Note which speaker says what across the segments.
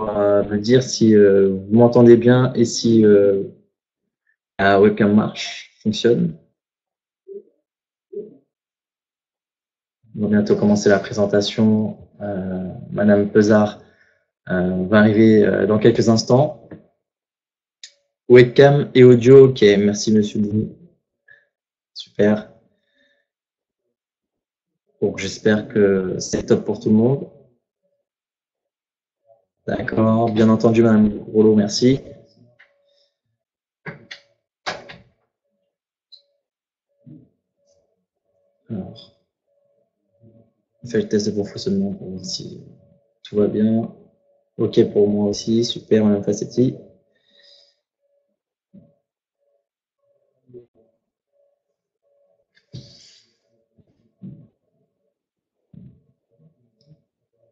Speaker 1: me dire si vous m'entendez bien et si la webcam fonctionne. On va bientôt commencer la présentation. Madame Pesard va arriver dans quelques instants. Webcam et audio, ok, merci Monsieur Bouni. Super. Bon, j'espère que c'est top pour tout le monde. D'accord, bien entendu Madame Rollo, merci. Alors, on fait le test de bon fonctionnement pour voir si tout va bien. Ok pour moi aussi, super, Madame Fassetti.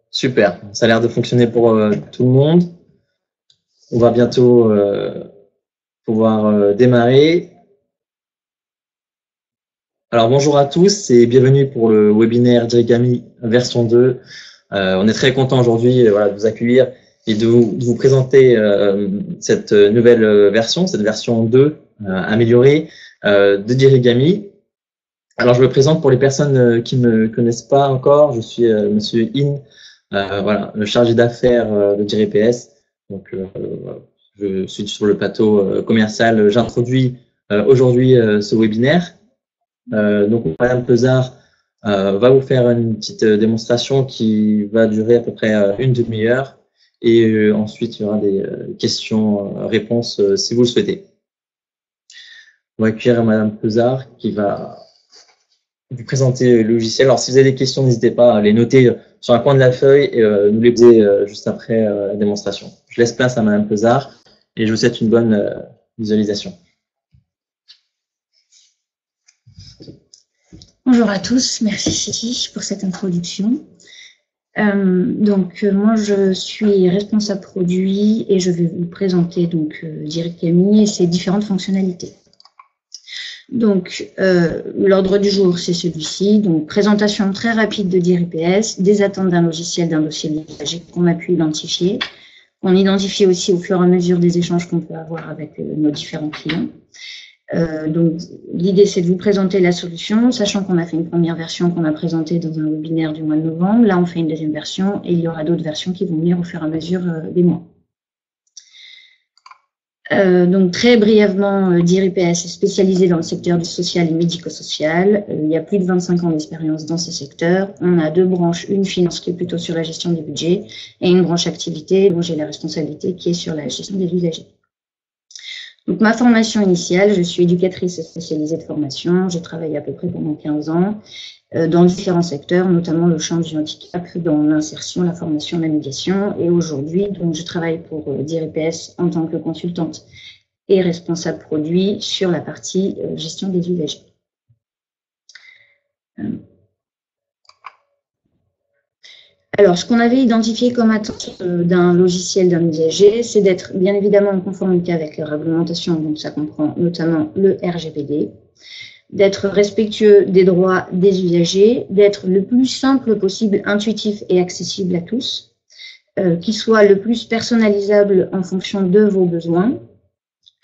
Speaker 1: Super, ça a l'air de fonctionner pour tout le monde. On va bientôt pouvoir démarrer. Alors bonjour à tous et bienvenue pour le webinaire Dirigami version 2. On est très content aujourd'hui de vous accueillir et de vous présenter cette nouvelle version, cette version 2 améliorée de Dirigami. Alors je me présente pour les personnes qui ne me connaissent pas encore. Je suis Monsieur In, le chargé d'affaires de DiriPS. Donc je suis sur le plateau commercial. J'introduis aujourd'hui ce webinaire. Donc Madame Pesard va vous faire une petite démonstration qui va durer à peu près une demi-heure et ensuite il y aura des questions-réponses si vous le souhaitez. On va accueillir Madame Pesard qui va vous présenter le logiciel. Alors si vous avez des questions, n'hésitez pas à les noter sur un coin de la feuille et nous les poser juste après la démonstration. Je laisse place à Madame Pesard et je vous souhaite une bonne visualisation.
Speaker 2: Bonjour à tous, merci Cécile pour cette introduction. Moi je suis responsable produit et je vais vous présenter Dirigami et ses différentes fonctionnalités. L'ordre du jour c'est celui-ci, donc présentation très rapide de DiriPS, des attentes d'un logiciel, d'un dossier d'usage qu'on a pu identifier. On identifie aussi au fur et à mesure des échanges qu'on peut avoir avec nos différents clients. L'idée c'est de vous présenter la solution, sachant qu'on a fait une première version qu'on a présentée dans un webinaire du mois de novembre. Là on fait une deuxième version et il y aura d'autres versions qui vont venir au fur et à mesure des mois. Très brièvement, DiriPS est spécialisé dans le secteur du social et médico-social. Il y a plus de 25 ans d'expérience dans ces secteurs. On a deux branches, une finance qui est plutôt sur la gestion des budgets et une branche activité dont j'ai la responsabilité qui est sur la gestion des usagers. Donc, ma formation initiale, je suis éducatrice spécialisée de formation. J'ai travaillé à peu près pendant 15 ans dans différents secteurs, notamment le champ du handicap, dans l'insertion, la formation, la médiation. Et aujourd'hui, je travaille pour DiriPS en tant que consultante et responsable produit sur la partie gestion des usagers. Alors, ce qu'on avait identifié comme attente d'un logiciel d'un usager, c'est d'être bien évidemment en conformité avec les réglementations, donc ça comprend notamment le RGPD, d'être respectueux des droits des usagers, d'être le plus simple possible, intuitif et accessible à tous, qu'il soit le plus personnalisable en fonction de vos besoins,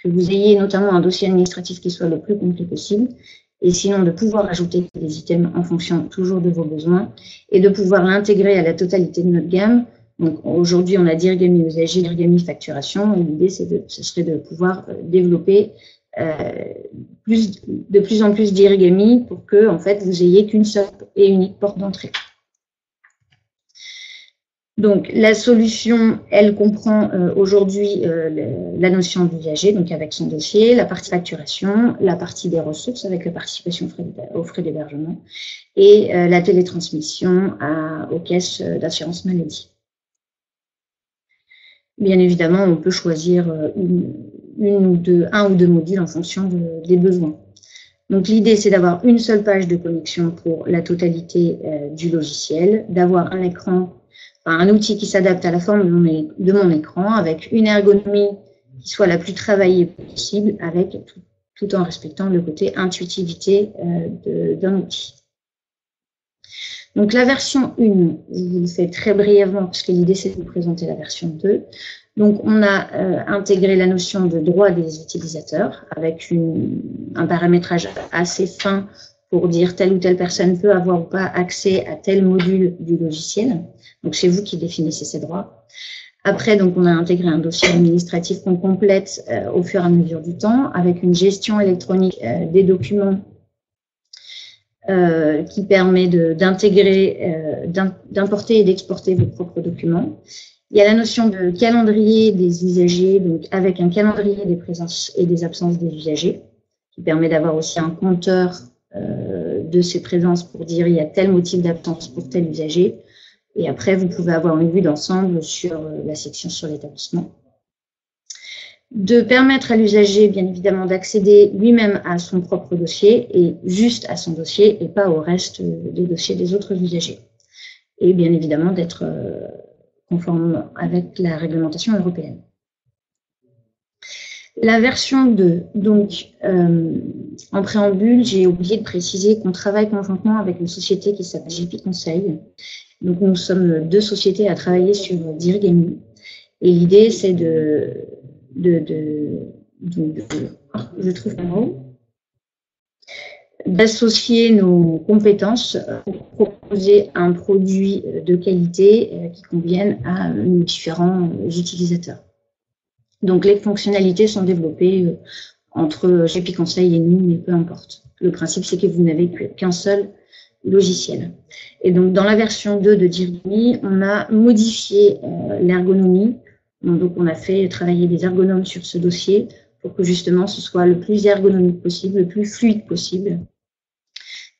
Speaker 2: que vous ayez notamment un dossier administratif qui soit le plus complet possible, et sinon de pouvoir ajouter des items en fonction toujours de vos besoins, et de pouvoir l'intégrer à la totalité de notre gamme. Donc aujourd'hui, on a Dirigami usager, Dirigami facturation, et l'idée ce serait de pouvoir développer de plus en plus Dirigami pour que en fait vous ayez qu'une seule et unique porte d'entrée. Donc la solution, elle comprend aujourd'hui la notion d'usager, donc avec son dossier, la partie facturation, la partie des ressources avec la participation aux frais d'hébergement et la télétransmission aux caisses d'assurance maladie. Bien évidemment, on peut choisir un ou deux modules en fonction des besoins. Donc l'idée, c'est d'avoir une seule page de connexion pour la totalité du logiciel, d'avoir un écran, un outil qui s'adapte à la forme de mon écran, avec une ergonomie qui soit la plus travaillée possible, avec tout en respectant le côté intuitivité d'un outil. Donc la version 1, je vous le fais très brièvement parce que l'idée c'est de vous présenter la version 2. Donc on a intégré la notion de droit des utilisateurs avec un paramétrage assez fin pour dire telle ou telle personne peut avoir ou pas accès à tel module du logiciel. Donc c'est vous qui définissez ces droits. Après, donc, on a intégré un dossier administratif qu'on complète au fur et à mesure du temps avec une gestion électronique des documents qui permet d'intégrer, d'importer et d'exporter vos propres documents. Il y a la notion de calendrier des usagers, donc avec un calendrier des présences et des absences des usagers, qui permet d'avoir aussi un compteur de ces présences pour dire il y a tel motif d'absence pour tel usager. Et après, vous pouvez avoir une vue d'ensemble sur la section sur l'établissement. De permettre à l'usager, bien évidemment, d'accéder lui-même à son propre dossier et juste à son dossier et pas au reste des dossiers des autres usagers. Et bien évidemment, d'être conforme avec la réglementation européenne. La version 2, donc en préambule, j'ai oublié de préciser qu'on travaille conjointement avec une société qui s'appelle JP Conseil. Donc nous sommes 2 sociétés à travailler sur Dirigami. Et l'idée, c'est je trouve un mot, d'associer nos compétences pour proposer un produit de qualité qui convienne à nos différents utilisateurs. Donc les fonctionnalités sont développées entre JP Conseil et nous, mais peu importe. Le principe, c'est que vous n'avez qu'un seul logiciel. Et donc dans la version 2 de Dirigami, on a modifié l'ergonomie. Donc on a fait travailler des ergonomes sur ce dossier pour que justement ce soit le plus ergonomique possible, le plus fluide possible.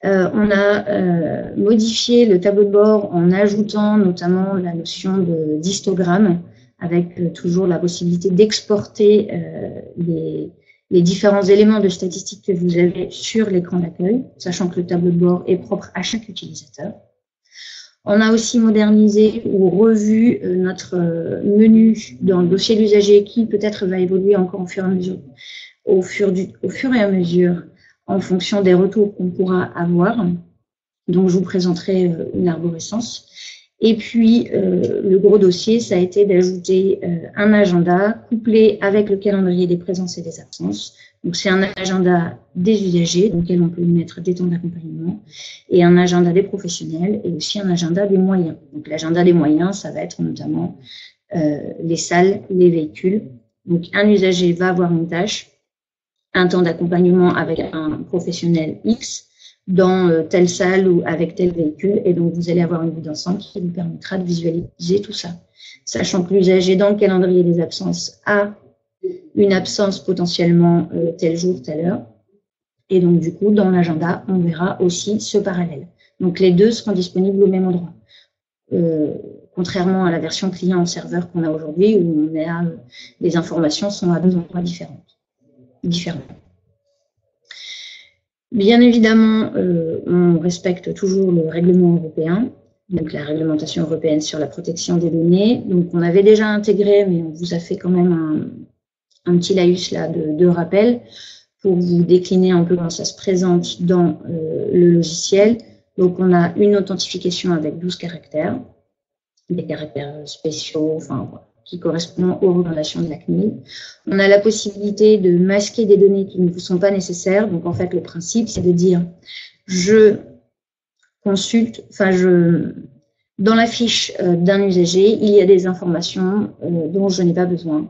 Speaker 2: On a modifié le tableau de bord en ajoutant notamment la notion d'histogramme avec toujours la possibilité d'exporter les différents éléments de statistiques que vous avez sur l'écran d'accueil, sachant que le tableau de bord est propre à chaque utilisateur. On a aussi modernisé ou revu notre menu dans le dossier de l'usager qui peut-être va évoluer encore au fur et à mesure en fonction des retours qu'on pourra avoir. Donc, je vous présenterai une arborescence. Et puis, le gros dossier, ça a été d'ajouter un agenda couplé avec le calendrier des présences et des absences. Donc, c'est un agenda des usagers, dans lequel on peut mettre des temps d'accompagnement, et un agenda des professionnels, et aussi un agenda des moyens. Donc, l'agenda des moyens, ça va être notamment les salles, les véhicules. Donc, un usager va avoir une tâche, un temps d'accompagnement avec un professionnel X, dans telle salle ou avec tel véhicule, et donc vous allez avoir une vue d'ensemble qui vous permettra de visualiser tout ça. Sachant que l'usager dans le calendrier des absences a une absence potentiellement tel jour, telle heure, et donc du coup dans l'agenda on verra aussi ce parallèle. Donc les deux seront disponibles au même endroit. Contrairement à la version client-serveur qu'on a aujourd'hui où les informations sont à 2 endroits différents. Bien évidemment, on respecte toujours le règlement européen, donc la réglementation européenne sur la protection des données. Donc on avait déjà intégré, mais on vous a fait quand même un petit laïus là de rappel pour vous décliner un peu comment ça se présente dans le logiciel. Donc on a une authentification avec 12 caractères, des caractères spéciaux, enfin voilà, qui correspond aux recommandations de la CNIL. On a la possibilité de masquer des données qui ne vous sont pas nécessaires. Donc, en fait, le principe, c'est de dire, je consulte, dans la fiche d'un usager, il y a des informations dont je n'ai pas besoin.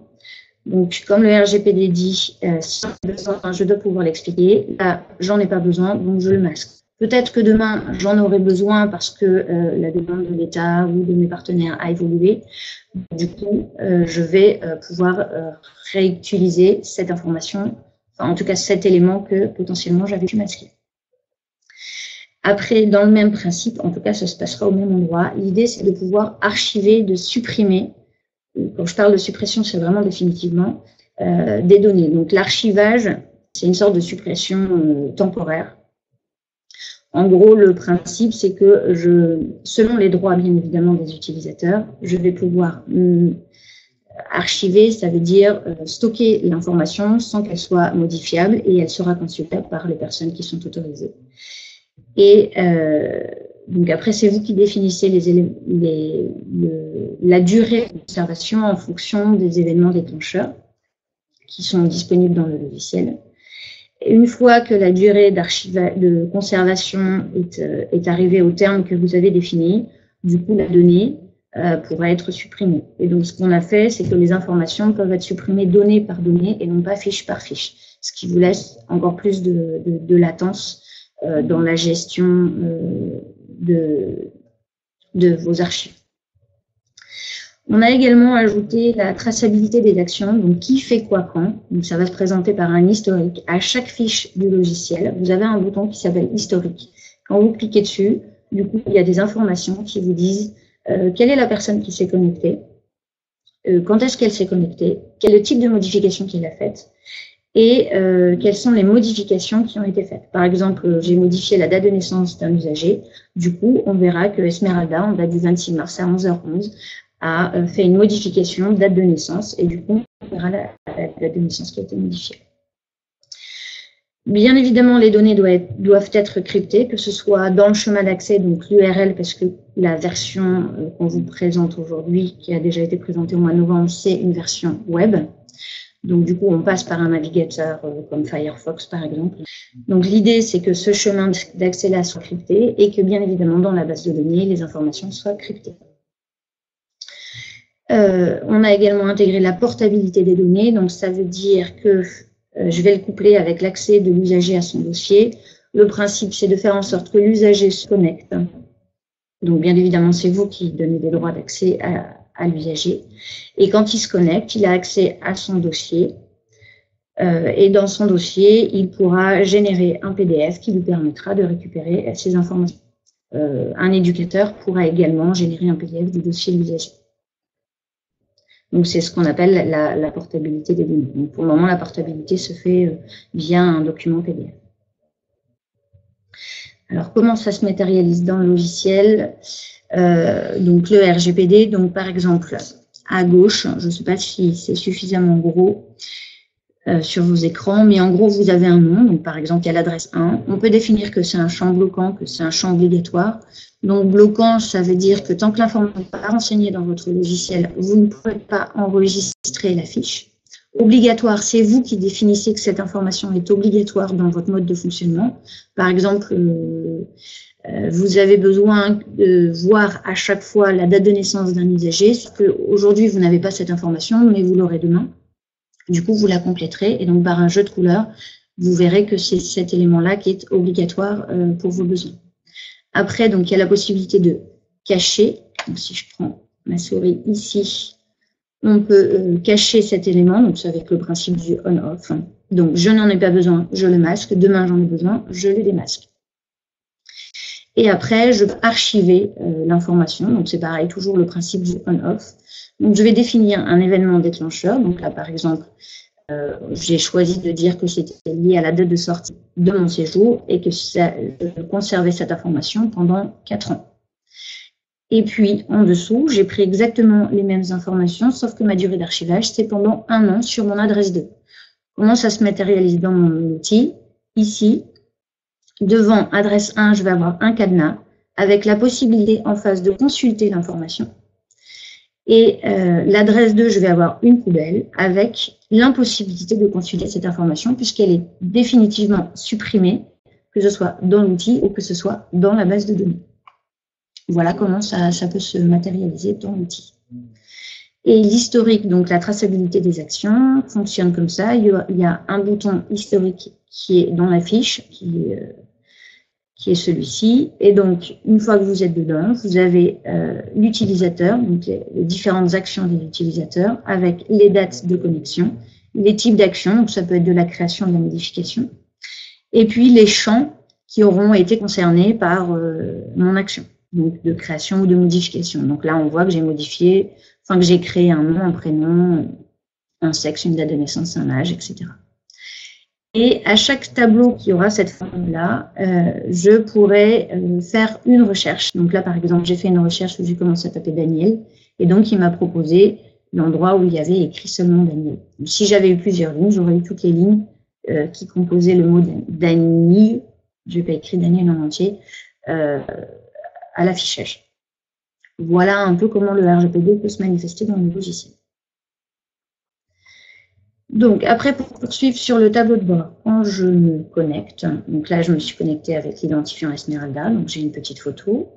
Speaker 2: Donc, comme le RGPD dit, si j'en ai besoin, je dois pouvoir l'expliquer. Là, j'en ai pas besoin, donc je le masque. Peut-être que demain, j'en aurai besoin parce que la demande de l'État ou de mes partenaires a évolué. Du coup, je vais pouvoir réutiliser cette information, enfin, en tout cas cet élément que potentiellement j'avais pu masquer. Après, dans le même principe, en tout cas, ça se passera au même endroit. L'idée, c'est de pouvoir archiver, de supprimer. Quand je parle de suppression, c'est vraiment définitivement des données. Donc, l'archivage, c'est une sorte de suppression temporaire. En gros, le principe, c'est que selon les droits, bien évidemment, des utilisateurs, je vais pouvoir archiver, ça veut dire stocker l'information sans qu'elle soit modifiable et elle sera consultable par les personnes qui sont autorisées. Et Donc après, c'est vous qui définissez la durée d'observation en fonction des événements déclencheurs qui sont disponibles dans le logiciel. Et une fois que la durée de conservation est arrivée au terme que vous avez défini, du coup, la donnée pourra être supprimée. Et donc, ce qu'on a fait, c'est que les informations peuvent être supprimées donnée par donnée et non pas fiche par fiche, ce qui vous laisse encore plus de latence dans la gestion de vos archives. On a également ajouté la traçabilité des actions, donc qui fait quoi quand. Donc ça va se présenter par un historique. À chaque fiche du logiciel, vous avez un bouton qui s'appelle historique. Quand vous cliquez dessus, du coup, il y a des informations qui vous disent quelle est la personne qui s'est connectée, quand est-ce qu'elle s'est connectée, quel est le type de modification qu'elle a faite, et quelles sont les modifications qui ont été faites. Par exemple, j'ai modifié la date de naissance d'un usager. Du coup, on verra que Esmeralda, en date du 26 mars à 11h11, a fait une modification de date de naissance, et du coup, on verra la date de naissance qui a été modifiée. Bien évidemment, les données doivent être cryptées, que ce soit dans le chemin d'accès, donc l'URL, parce que la version qu'on vous présente aujourd'hui, qui a déjà été présentée au mois de novembre, c'est une version web. Donc, du coup, on passe par un navigateur comme Firefox, par exemple. Donc, l'idée, c'est que ce chemin d'accès-là soit crypté et que, bien évidemment, dans la base de données, les informations soient cryptées. On a également intégré la portabilité des données. Donc, ça veut dire que je vais le coupler avec l'accès de l'usager à son dossier. Le principe, c'est de faire en sorte que l'usager se connecte. Donc, bien évidemment, c'est vous qui donnez des droits d'accès à l'usager. Et quand il se connecte, il a accès à son dossier. Et dans son dossier, il pourra générer un PDF qui lui permettra de récupérer ces informations. Un éducateur pourra également générer un PDF du dossier de l'usager. Donc, c'est ce qu'on appelle la portabilité des données. Donc, pour le moment, la portabilité se fait via un document PDF. Alors, comment ça se matérialise dans le logiciel? Donc, le RGPD, donc par exemple, à gauche, je ne sais pas si c'est suffisamment gros sur vos écrans, mais en gros, vous avez un nom, donc par exemple, il y a l'adresse 1. On peut définir que c'est un champ bloquant, que c'est un champ obligatoire. Donc, bloquant, ça veut dire que tant que l'information n'est pas renseignée dans votre logiciel, vous ne pouvez pas enregistrer la fiche. Obligatoire, c'est vous qui définissez que cette information est obligatoire dans votre mode de fonctionnement. Par exemple, vous avez besoin de voir à chaque fois la date de naissance d'un usager, sauf qu'aujourd'hui, vous n'avez pas cette information, mais vous l'aurez demain. Du coup, vous la compléterez et donc par un jeu de couleurs, vous verrez que c'est cet élément-là qui est obligatoire pour vos besoins. Après, donc, il y a la possibilité de cacher. Donc, si je prends ma souris ici, on peut cacher cet élément. Donc, c'est avec le principe du on-off. Donc, je n'en ai pas besoin, je le masque. Demain, j'en ai besoin, je le démasque. Et après, je peux archiver l'information. Donc, c'est pareil, toujours le principe du on-off. Donc, je vais définir un événement déclencheur. Donc, là, par exemple, j'ai choisi de dire que c'était lié à la date de sortie de mon séjour et que je conservais cette information pendant 4 ans. Et puis, en dessous, j'ai pris exactement les mêmes informations, sauf que ma durée d'archivage, c'est pendant 1 an sur mon adresse 2. Comment ça se matérialise dans mon outil? Ici, devant adresse 1, je vais avoir un cadenas avec la possibilité en face de consulter l'information. Et l'adresse 2, je vais avoir une poubelle avec l'impossibilité de consulter cette information puisqu'elle est définitivement supprimée, que ce soit dans l'outil ou que ce soit dans la base de données. Voilà comment ça peut se matérialiser dans l'outil. Et l'historique, donc la traçabilité des actions, fonctionne comme ça. Il y a un bouton historique qui est dans la fiche, qui est celui-ci. Et donc, une fois que vous êtes dedans, vous avez l'utilisateur, donc les différentes actions de l'utilisateur, avec les dates de connexion, les types d'actions, donc ça peut être de la création, de la modification, et puis les champs qui auront été concernés par mon action, donc de création ou de modification. Donc là, on voit que j'ai modifié, enfin que j'ai créé un nom, un prénom, un sexe, une date de naissance, un âge, etc. Et à chaque tableau qui aura cette forme-là, je pourrais faire une recherche. Donc là, par exemple, j'ai fait une recherche où j'ai commencé à taper Daniel. Et donc, il m'a proposé l'endroit où il y avait écrit seulement Daniel. Donc, si j'avais eu plusieurs lignes, j'aurais eu toutes les lignes qui composaient le mot Daniel. Je n'ai pas écrit Daniel en entier. à l'affichage. Voilà un peu comment le RGPD peut se manifester dans le logiciel. Donc, après, pour poursuivre sur le tableau de bord, quand je me connecte, donc là, je me suis connectée avec l'identifiant Esmeralda, donc j'ai une petite photo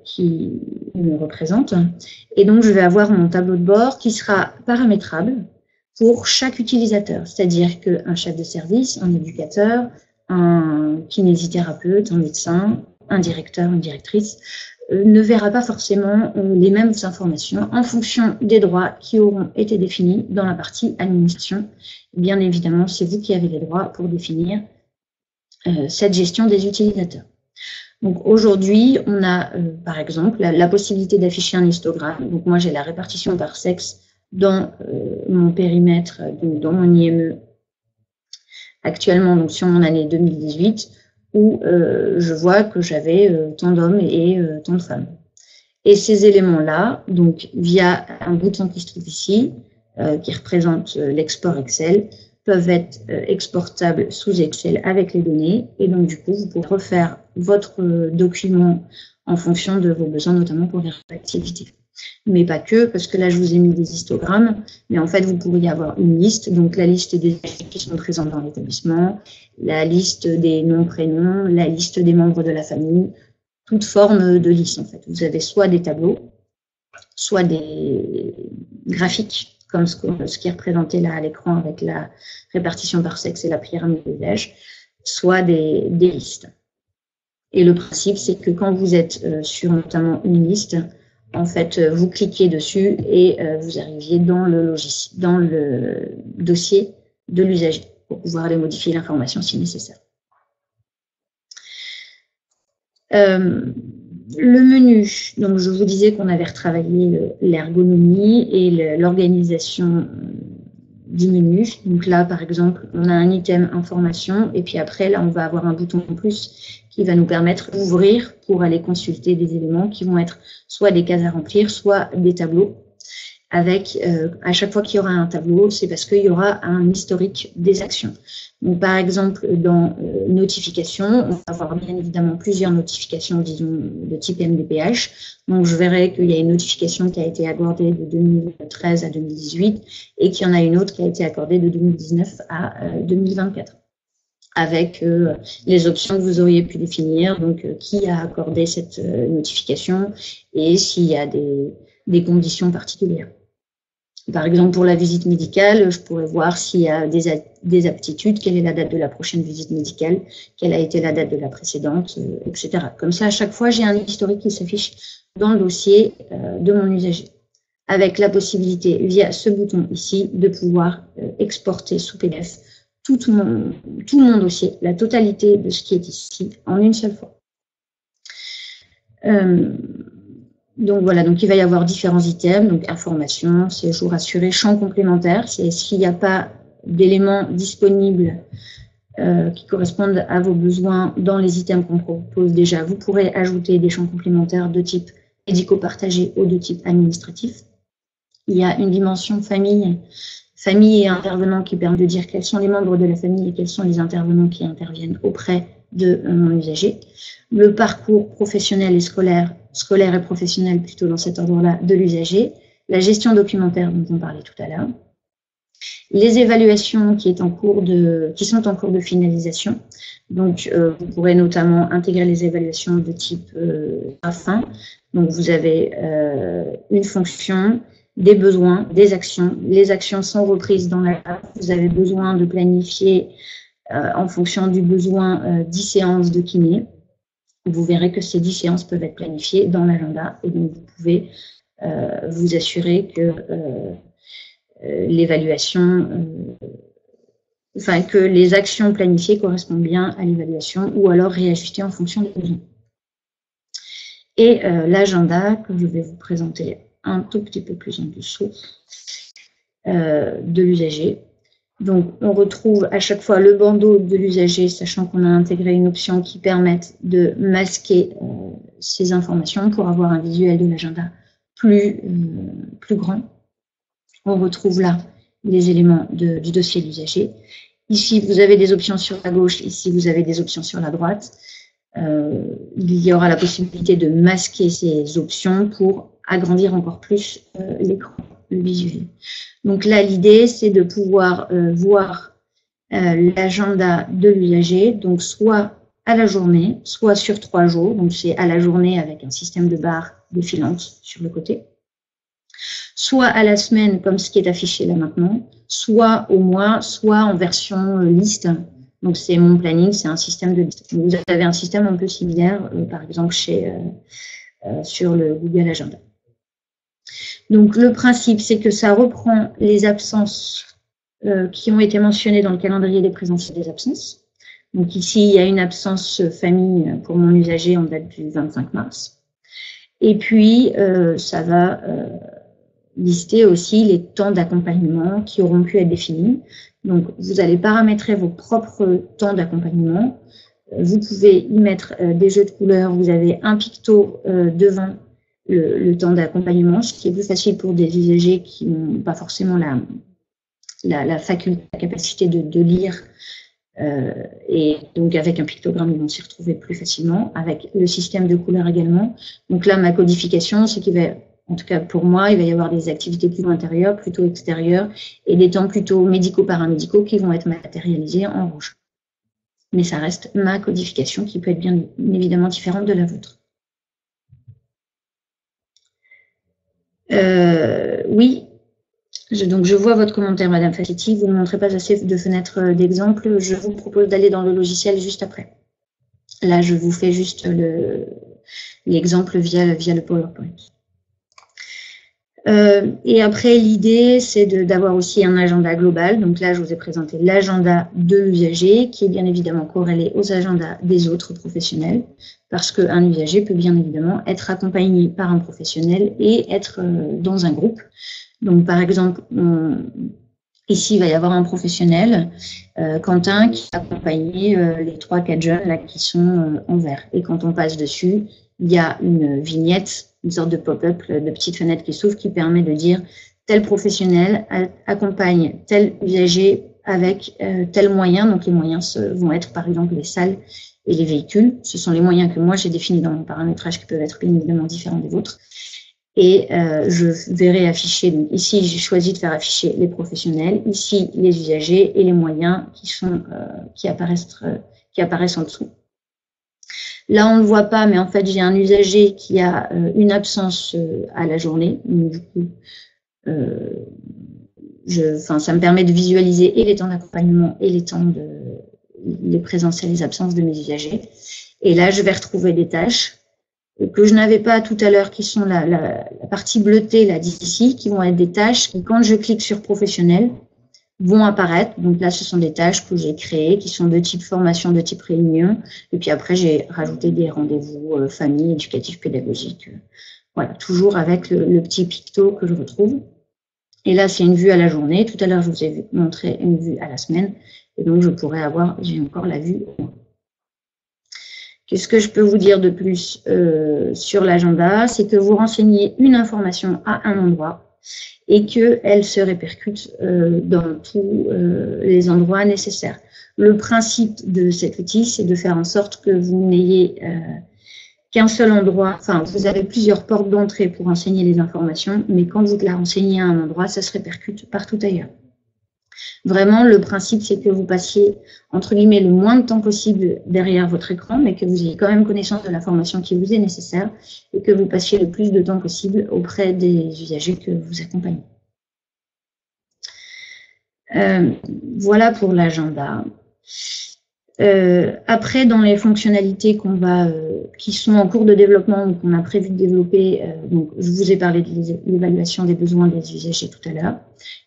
Speaker 2: qui me représente. Et donc, je vais avoir mon tableau de bord qui sera paramétrable pour chaque utilisateur, c'est-à-dire qu'un chef de service, un éducateur, un kinésithérapeute, un médecin, un directeur, une directrice, ne verra pas forcément les mêmes informations en fonction des droits qui auront été définis dans la partie administration. Bien évidemment, c'est vous qui avez les droits pour définir cette gestion des utilisateurs. Donc aujourd'hui, on a par exemple la possibilité d'afficher un histogramme. Donc moi, j'ai la répartition par sexe dans mon périmètre, dans mon IME actuellement, donc sur mon année 2018, où je vois que j'avais tant d'hommes et tant de femmes. Et ces éléments-là, donc via un bouton qui se trouve ici, qui représente l'export Excel, peuvent être exportables sous Excel avec les données. Et donc du coup, vous pouvez refaire votre document en fonction de vos besoins, notamment pour les activités. Mais pas que, parce que là, je vous ai mis des histogrammes, mais en fait, vous pourriez avoir une liste, donc la liste des actifs qui sont présents dans l'établissement, la liste des noms, prénoms, la liste des membres de la famille, toute forme de liste, en fait. Vous avez soit des tableaux, soit des graphiques, comme ce qui est représenté là à l'écran avec la répartition par sexe et la pyramide des âges, soit des listes. Et le principe, c'est que quand vous êtes sur notamment une liste, en fait, vous cliquez dessus et vous arriviez dans le dossier de l'usager pour pouvoir aller modifier l'information si nécessaire. Le menu, donc je vous disais qu'on avait retravaillé l'ergonomie et l'organisation du menu. Donc là, par exemple, on a un item information et puis après, là, on va avoir un bouton en plus qui va nous permettre d'ouvrir pour aller consulter des éléments qui vont être soit des cases à remplir, soit des tableaux. Avec, à chaque fois qu'il y aura un tableau, c'est parce qu'il y aura un historique des actions. Donc, par exemple, dans notification, on va avoir bien évidemment plusieurs notifications, disons, de type MDPH. Donc, je verrai qu'il y a une notification qui a été accordée de 2013 à 2018 et qu'il y en a une autre qui a été accordée de 2019 à 2024. Avec les options que vous auriez pu définir, donc qui a accordé cette notification et s'il y a des conditions particulières. Par exemple, pour la visite médicale, je pourrais voir s'il y a des aptitudes, quelle est la date de la prochaine visite médicale, quelle a été la date de la précédente, etc. Comme ça, à chaque fois, j'ai un historique qui s'affiche dans le dossier de mon usager, avec la possibilité, via ce bouton ici, de pouvoir exporter sous PDF tout mon dossier, la totalité de ce qui est ici, en une seule fois. Donc voilà, donc il va y avoir différents items, donc information, séjour assuré, champ complémentaire, c'est s'il n'y a pas d'éléments disponibles qui correspondent à vos besoins dans les items qu'on propose déjà, vous pourrez ajouter des champs complémentaires de type médico-partagé ou de type administratif. Il y a une dimension famille et intervenants qui permet de dire quels sont les membres de la famille et quels sont les intervenants qui interviennent auprès de mon usager. Le parcours professionnel et scolaire et professionnel plutôt dans cet ordre-là de l'usager. La gestion documentaire dont on parlait tout à l'heure. Les évaluations qui sont en cours de finalisation. Donc, vous pourrez notamment intégrer les évaluations de type fin. Donc, vous avez une fonction, des besoins, des actions. Les actions sont reprises dans la. Vous avez besoin de planifier en fonction du besoin 10 séances de kiné. Vous verrez que ces 10 séances peuvent être planifiées dans l'agenda et donc vous pouvez vous assurer que l'évaluation, que les actions planifiées correspondent bien à l'évaluation ou alors réajuster en fonction des besoins. Et l'agenda que je vais vous présenter un tout petit peu plus en dessous de l'usager. Donc, on retrouve à chaque fois le bandeau de l'usager, sachant qu'on a intégré une option qui permet de masquer ces informations pour avoir un visuel de l'agenda plus grand. On retrouve là les éléments du dossier de l'usager. Ici, vous avez des options sur la gauche, ici, vous avez des options sur la droite. il y aura la possibilité de masquer ces options pour agrandir encore plus l'écran, le visuel. Donc là, l'idée, c'est de pouvoir voir l'agenda de l'usager, donc soit à la journée, soit sur 3 jours, donc c'est à la journée avec un système de barres défilantes sur le côté, soit à la semaine, comme ce qui est affiché là maintenant, soit au mois, soit en version liste. Donc c'est mon planning, c'est un système de liste. Vous avez un système un peu similaire, par exemple sur le Google Agenda. Donc le principe, c'est que ça reprend les absences qui ont été mentionnées dans le calendrier des présences et des absences. Donc ici, il y a une absence famille pour mon usager en date du 25 mars. Et puis, ça va lister aussi les temps d'accompagnement qui auront pu être définis. Donc, vous allez paramétrer vos propres temps d'accompagnement. Vous pouvez y mettre des jeux de couleurs. Vous avez un picto devant le temps d'accompagnement, ce qui est plus facile pour des usagers qui n'ont pas forcément la faculté, la capacité de lire. Et donc, avec un pictogramme, ils vont s'y retrouver plus facilement, avec le système de couleurs également. Donc là, ma codification, c'est qu'il va, en tout cas pour moi, il va y avoir des activités plutôt intérieures, plutôt extérieures, et des temps plutôt médico-paramédicaux qui vont être matérialisés en rouge. Mais ça reste ma codification qui peut être bien évidemment différente de la vôtre. Oui. Donc, je vois votre commentaire, Madame Facchetti. Vous ne montrez pas assez de fenêtres d'exemple. Je vous propose d'aller dans le logiciel juste après. Là, je vous fais juste l'exemple via le PowerPoint. Et après, l'idée, c'est d'avoir aussi un agenda global. Donc là, je vous ai présenté l'agenda de l'usager, qui est bien évidemment corrélé aux agendas des autres professionnels, parce qu'un usager peut bien évidemment être accompagné par un professionnel et être dans un groupe. Donc, par exemple, ici, il va y avoir un professionnel, Quentin, qui va accompagner les 3-4 jeunes là, qui sont en vert. Et quand on passe dessus, il y a une vignette, une sorte de pop-up, de petite fenêtre qui s'ouvre, qui permet de dire tel professionnel accompagne tel usager avec tel moyen. Donc, les moyens vont être, par exemple, les salles et les véhicules. Ce sont les moyens que moi, j'ai définis dans mon paramétrage qui peuvent être bien évidemment différents des vôtres. Et je verrai afficher, donc ici j'ai choisi de faire afficher les professionnels, ici les usagers et les moyens qui apparaissent en dessous. Là on ne le voit pas, mais en fait j'ai un usager qui a une absence à la journée. Donc, du coup, ça me permet de visualiser et les temps d'accompagnement et les présences et les absences de mes usagers. Et là je vais retrouver des tâches que je n'avais pas tout à l'heure, qui sont la partie bleutée là d'ici, qui vont être des tâches qui, quand je clique sur professionnel, vont apparaître. Donc là, ce sont des tâches que j'ai créées, qui sont de type formation, de type réunion. Et puis après, j'ai rajouté des rendez-vous famille, éducatifs, pédagogiques. Voilà, toujours avec le petit picto que je retrouve. Et là, c'est une vue à la journée. Tout à l'heure, je vous ai montré une vue à la semaine. Et donc, j'ai encore la vue au mois. Qu'est-ce que je peux vous dire de plus sur l'agenda? C'est que vous renseignez une information à un endroit et qu'elle se répercute dans tous les endroits nécessaires. Le principe de cet outil, c'est de faire en sorte que vous n'ayez qu'un seul endroit. Enfin, vous avez plusieurs portes d'entrée pour renseigner les informations, mais quand vous la renseignez à un endroit, ça se répercute partout ailleurs. Vraiment, le principe, c'est que vous passiez, entre guillemets, le moins de temps possible derrière votre écran, mais que vous ayez quand même connaissance de l'information qui vous est nécessaire et que vous passiez le plus de temps possible auprès des usagers que vous accompagnez. Voilà pour l'agenda. Après, dans les fonctionnalités qui sont en cours de développement ou qu'on a prévu de développer, donc je vous ai parlé de l'évaluation des besoins des usagers tout à l'heure,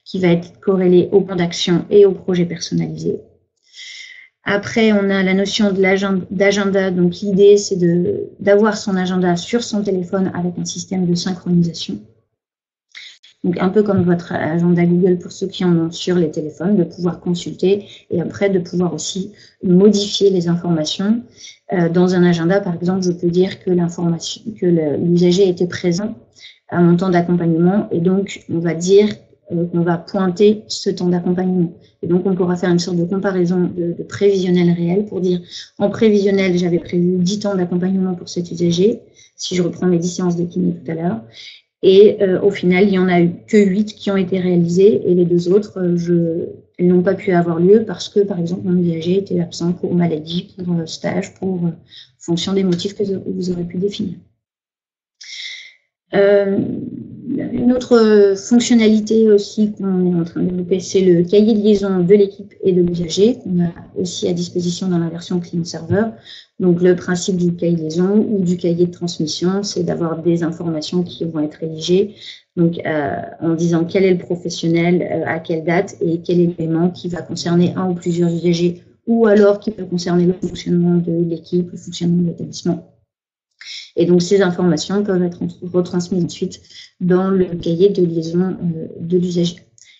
Speaker 2: qui va être corrélée au plan d'action et au projet personnalisé. Après, on a la notion d'agenda. Donc, l'idée, c'est d'avoir son agenda sur son téléphone avec un système de synchronisation. Donc, un peu comme votre agenda Google pour ceux qui en ont sur les téléphones, de pouvoir consulter et après de pouvoir aussi modifier les informations. Dans un agenda, par exemple, je peux dire que l'usager était présent à mon temps d'accompagnement et donc, on va dire qu'on va pointer ce temps d'accompagnement. Et donc, on pourra faire une sorte de comparaison de prévisionnel réel pour dire, en prévisionnel, j'avais prévu 10 temps d'accompagnement pour cet usager, si je reprends mes 10 séances de kiné tout à l'heure. Et au final, il n'y en a eu que 8 qui ont été réalisées et les 2 autres, elles n'ont pas pu avoir lieu parce que, par exemple, mon usager était absent pour maladie, pour stage, pour fonction des motifs que vous aurez pu définir. Une autre fonctionnalité aussi qu'on est en train de développer, c'est le cahier de liaison de l'équipe et de l'usager, qu'on a aussi à disposition dans la version client-serveur. Donc, le principe du cahier de liaison ou du cahier de transmission, c'est d'avoir des informations qui vont être rédigées, donc en disant quel est le professionnel, à quelle date et quel est le paiement qui va concerner un ou plusieurs usagers, ou alors qui peut concerner le fonctionnement de l'équipe, le fonctionnement de l'établissement. Et donc, ces informations peuvent être retransmises ensuite dans le cahier de liaison de l'usager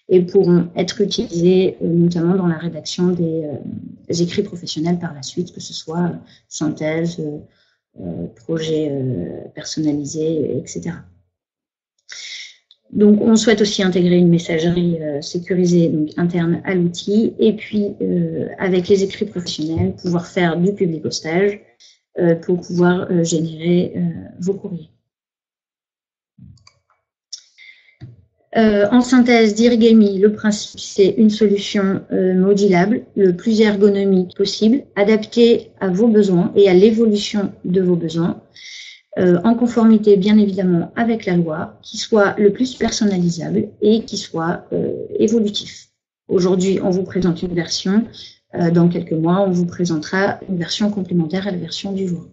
Speaker 2: et pourront être utilisées notamment dans la rédaction des écrits professionnels par la suite, que ce soit synthèse, projet personnalisé, etc. Donc, on souhaite aussi intégrer une messagerie sécurisée donc interne à l'outil et puis, avec les écrits professionnels, pouvoir faire du public au stage, pour pouvoir générer vos courriers. En synthèse, Dirigami, le principe, c'est une solution modulable, le plus ergonomique possible, adaptée à vos besoins et à l'évolution de vos besoins, en conformité bien évidemment avec la loi, qui soit le plus personnalisable et qui soit évolutif. Aujourd'hui, on vous présente une version. Dans quelques mois, on vous présentera une version complémentaire à la version du jour.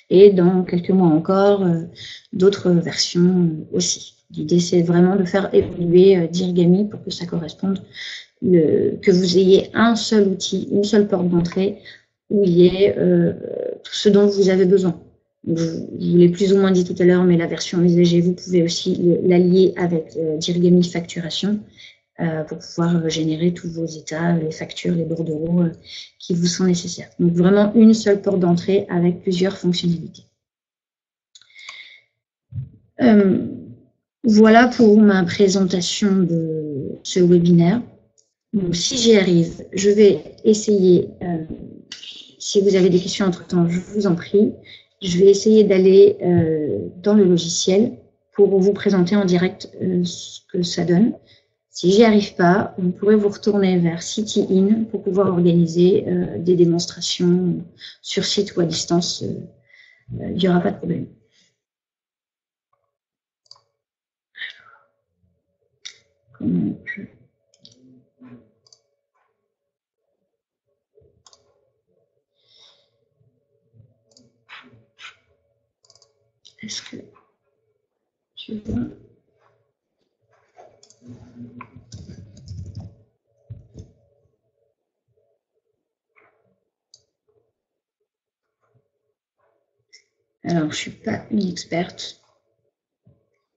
Speaker 2: Et dans quelques mois encore, d'autres versions aussi. L'idée, c'est vraiment de faire évoluer Dirigami pour que ça corresponde, que vous ayez un seul outil, une seule porte d'entrée où il y ait tout ce dont vous avez besoin. Je vous l'ai plus ou moins dit tout à l'heure, mais la version usager, vous pouvez aussi l'allier avec Dirigami Facturation, pour pouvoir générer tous vos états, les factures, les bordereaux qui vous sont nécessaires. Donc vraiment une seule porte d'entrée avec plusieurs fonctionnalités. Voilà pour ma présentation de ce webinaire. Donc si j'y arrive, je vais essayer, si vous avez des questions entre-temps, je vous en prie, je vais essayer d'aller dans le logiciel pour vous présenter en direct ce que ça donne. Si j'y arrive pas, vous pourrez vous retourner vers CityIn pour pouvoir organiser des démonstrations sur site ou à distance. Il n'y aura pas de problème. Comment je... Est-ce que je vois... Alors, je ne suis pas une experte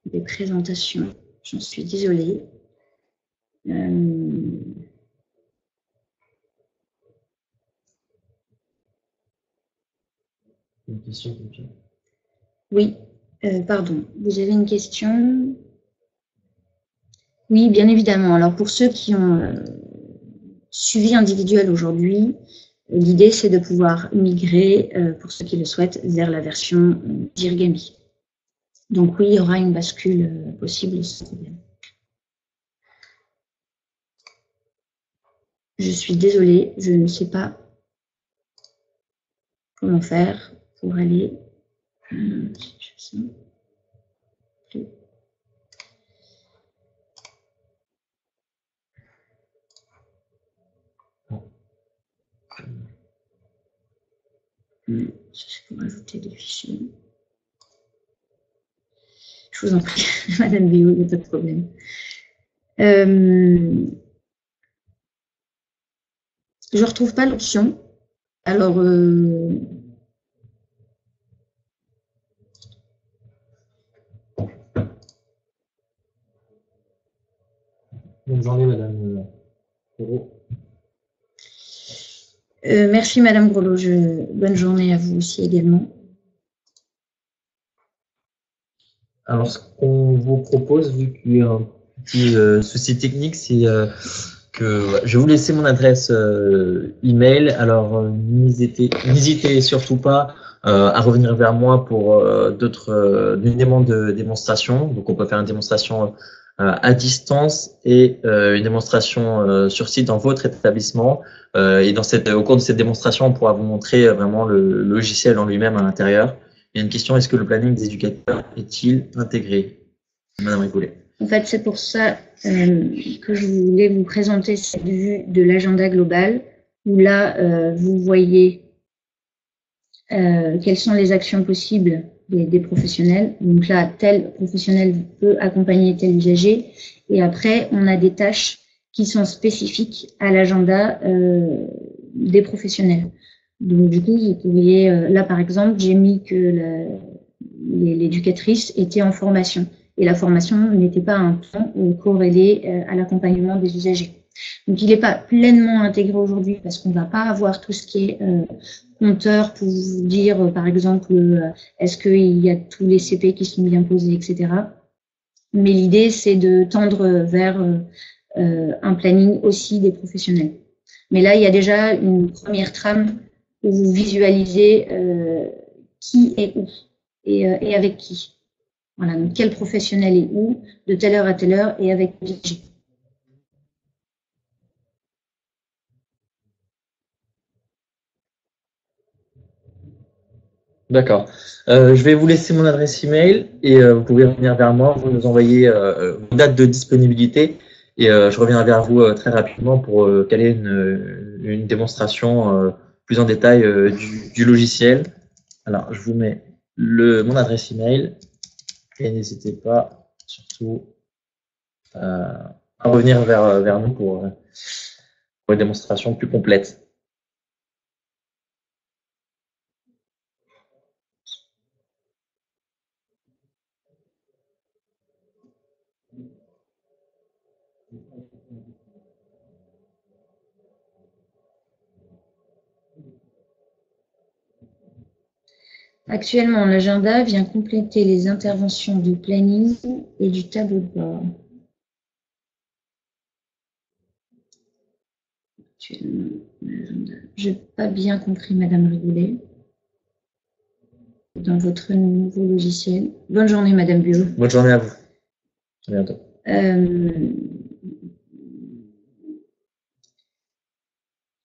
Speaker 2: des présentations, j'en suis désolée. Une
Speaker 1: question, Sophie.
Speaker 2: Oui, pardon, vous avez une question? Oui, bien évidemment. Alors, pour ceux qui ont suivi individuel aujourd'hui, l'idée, c'est de pouvoir migrer, pour ceux qui le souhaitent, vers la version Dirigami. Donc oui, il y aura une bascule possible sans problème. Je suis désolée, je ne sais pas comment faire pour aller... C'est pour ajouter des fichiers. Je vous en prie, Madame Bio, il n'y a pas de problème. Je ne retrouve pas l'option. Alors,
Speaker 1: bonne journée, Madame Grelot.
Speaker 2: Merci, Madame Grelot. Bonne journée à vous aussi également.
Speaker 1: Alors, ce qu'on vous propose, vu qu'il y a un petit souci technique, c'est que je vais vous laisser mon adresse email. Alors n'hésitez surtout pas à revenir vers moi pour une demande de démonstration. Donc on peut faire une démonstration à distance et une démonstration sur site dans votre établissement. Et au cours de cette démonstration, on pourra vous montrer vraiment le logiciel en lui-même à l'intérieur. Il y a une question, est-ce que le planning des éducateurs est-il intégré? Madame Rigoulet.
Speaker 2: En fait, c'est pour ça que je voulais vous présenter cette vue de l'agenda global, où là, vous voyez quelles sont les actions possibles des professionnels. Donc là, tel professionnel peut accompagner tel usager. Et après, on a des tâches qui sont spécifiques à l'agenda des professionnels. Donc du coup, vous pourriez, là par exemple, j'ai mis que l'éducatrice était en formation. Et la formation n'était pas un temps corrélé à l'accompagnement des usagers. Donc, il n'est pas pleinement intégré aujourd'hui parce qu'on ne va pas avoir tout ce qui est compteur pour vous dire, par exemple, est-ce qu'il y a tous les CP qui sont bien posés, etc. Mais l'idée, c'est de tendre vers un planning aussi des professionnels. Mais là, il y a déjà une première trame où vous visualisez qui est où et avec qui. Voilà, donc quel professionnel est où, de telle heure à telle heure et avec qui.
Speaker 1: D'accord. Je vais vous laisser mon adresse email et vous pouvez revenir vers moi, vous nous envoyez vos dates de disponibilité et je reviendrai vers vous très rapidement pour caler une démonstration plus en détail du logiciel. Alors, je vous mets mon adresse email et n'hésitez pas surtout à revenir vers nous pour une démonstration plus complète.
Speaker 2: Actuellement, l'agenda vient compléter les interventions du planning et du tableau de bord. Je n'ai pas bien compris, Madame Rigoulet, dans votre nouveau logiciel. Bonne journée, Madame Bureau.
Speaker 1: Bonne journée à vous. À bientôt.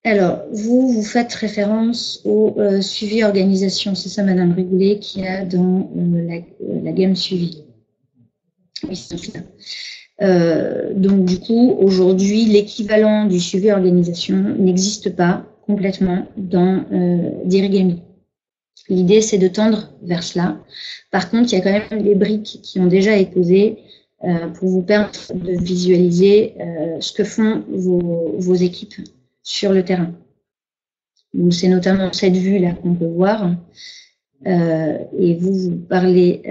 Speaker 2: Alors, vous faites référence au suivi organisation, c'est ça, Madame Rigoulet, qu'il y a dans la gamme suivi. Oui, c'est ça. Donc, du coup, aujourd'hui, l'équivalent du suivi organisation n'existe pas complètement dans Dirigami. L'idée, c'est de tendre vers cela. Par contre, il y a quand même des briques qui ont déjà été posées pour vous permettre de visualiser ce que font vos équipes sur le terrain. Donc, c'est notamment cette vue-là qu'on peut voir. Et vous parlez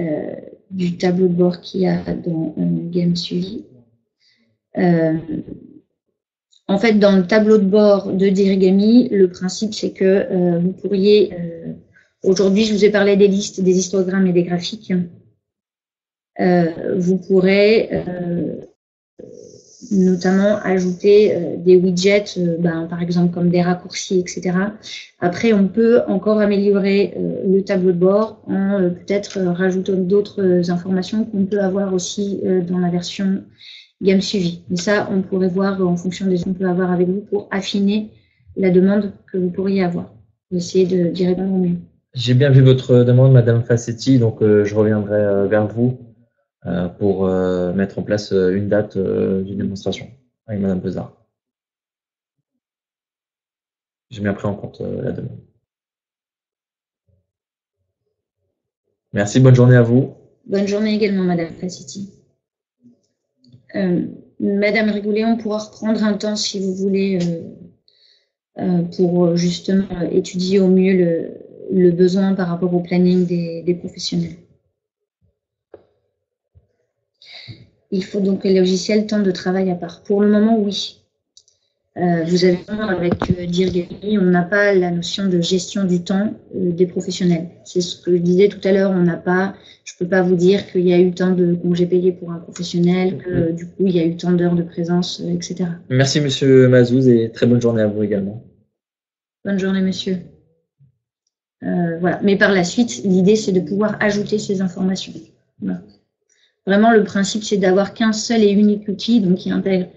Speaker 2: du tableau de bord qu'il y a dans Game Suivi. En fait, dans le tableau de bord de Dirigami, le principe, c'est que vous pourriez... Aujourd'hui, je vous ai parlé des listes, des histogrammes et des graphiques. Vous pourrez notamment ajouter des widgets, par exemple comme des raccourcis, etc. Après, on peut encore améliorer le tableau de bord en peut-être rajoutant d'autres informations qu'on peut avoir aussi dans la version gamme suivi. Mais ça, on pourrait voir en fonction des qu'on peut avoir avec vous pour affiner la demande que vous pourriez avoir. Essayer d'y répondre au mieux.
Speaker 1: J'ai bien vu votre demande, Madame Fassetti, donc je reviendrai vers vous pour mettre en place une date d'une démonstration avec Madame Pesard. J'ai bien pris en compte la demande. Merci, bonne journée à vous.
Speaker 2: Bonne journée également, Madame Fassetti. Madame Rigoulet, on pourra reprendre un temps si vous voulez pour justement étudier au mieux le besoin par rapport au planning des professionnels. Il faut donc que les logiciels tentent de travail à part. Pour le moment, oui. Vous avez vu avec Dirgami, on n'a pas la notion de gestion du temps des professionnels. C'est ce que je disais tout à l'heure, je peux pas vous dire qu'il y a eu tant de congés payés pour un professionnel, que du coup il y a eu tant d'heures de présence, etc.
Speaker 1: Merci Monsieur Mazouz et très bonne journée à vous également.
Speaker 2: Bonne journée monsieur. Voilà. Mais par la suite, l'idée c'est de pouvoir ajouter ces informations. Voilà. Vraiment, le principe c'est d'avoir qu'un seul et unique outil, donc qui intègre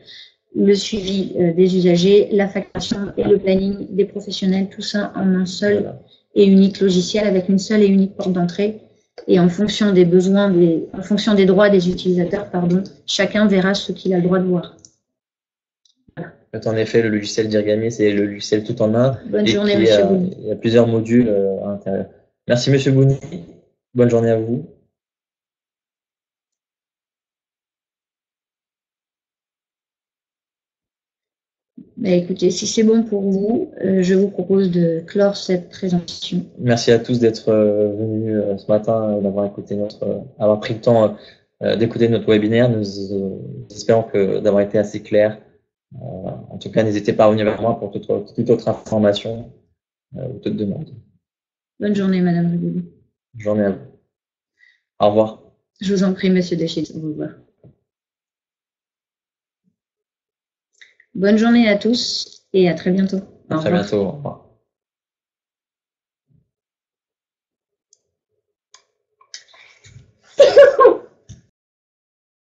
Speaker 2: le suivi des usagers, la facturation et le planning des professionnels, tout ça en un seul et unique logiciel avec une seule et unique porte d'entrée. Et en fonction des besoins, en fonction des droits des utilisateurs, chacun verra ce qu'il a le droit de voir.
Speaker 1: Voilà. En effet, le logiciel Dirgami, c'est le logiciel tout en un.
Speaker 2: Bonne journée, Monsieur Bouni.
Speaker 1: Il y a plusieurs modules à l'intérieur. Merci, Monsieur Bouni. Bonne journée à vous.
Speaker 2: Bah, écoutez, si c'est bon pour vous, je vous propose de clore cette présentation.
Speaker 1: Merci à tous d'être venus ce matin, d'avoir écouté avoir pris le temps d'écouter notre webinaire. Nous espérons d'avoir été assez clair. En tout cas, n'hésitez pas à revenir vers moi pour toute autre information ou toute demande.
Speaker 2: Bonne journée, Madame Riboulou.
Speaker 1: Bonne journée à vous. Au revoir.
Speaker 2: Je vous en prie, Monsieur Deschitz. Au revoir. Bonne journée à tous et à très bientôt.
Speaker 1: À très bientôt. Au revoir.